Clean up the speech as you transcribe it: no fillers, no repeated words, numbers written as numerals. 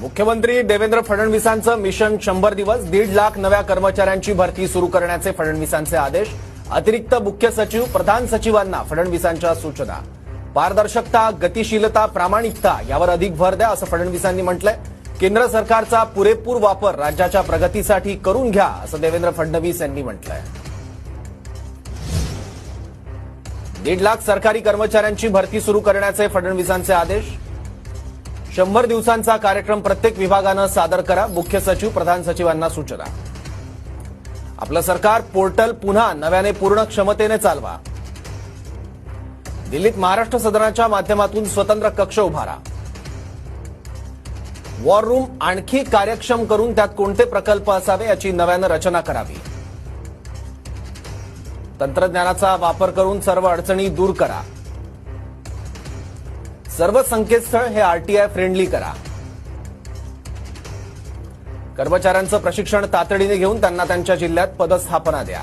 मुख्यमंत्री देवेंद्र फडणवीसांचं मिशन 100 दिवस 1.5 लाख नव्या कर्मचाऱ्यांची भरती सुरू करण्याचे फडणवीसांचे आदेश. अतिरिक्त मुख्य सचिव प्रधान सचिवांना फडणवीसांच्या सूचना. पारदर्शकता, गतिशीलता, प्रामाणिकता यावर अधिक भर द्या असं फडणवीसांनी म्हटलंय. केंद्र सरकारचा पुरेपूर वापर राज्याच्या प्रगतीसाठी करून घ्या असं देवेंद्र फडणवीस यांनी म्हटलंय. 1.5 लाख सरकारी कर्मचाऱ्यांची भरती सुरू करण्याचे फडणवीसांचे आदेश. 100 दिवसांचा कार्यक्रम प्रत्येक विभागानं सादर करा. मुख्य सचिव प्रधान सचिवांना सूचना. आपलं सरकार पोर्टल पुन्हा नव्याने पूर्ण क्षमतेने चालवा. दिल्लीत महाराष्ट्र सदनाच्या माध्यमातून स्वतंत्र कक्ष उभारा. वॉर रूम आणखी कार्यक्षम करून त्यात कोणते प्रकल्प असावे याची नव्यानं रचना करावी. तंत्रज्ञानाचा वापर करून सर्व अडचणी दूर करा. सर्व संकेतस्थळ हे आरटीआय फ्रेंडली करा. कर्मचाऱ्यांचं प्रशिक्षण तातडीने घेऊन त्यांना त्यांच्या जिल्ह्यात पदस्थापना द्या.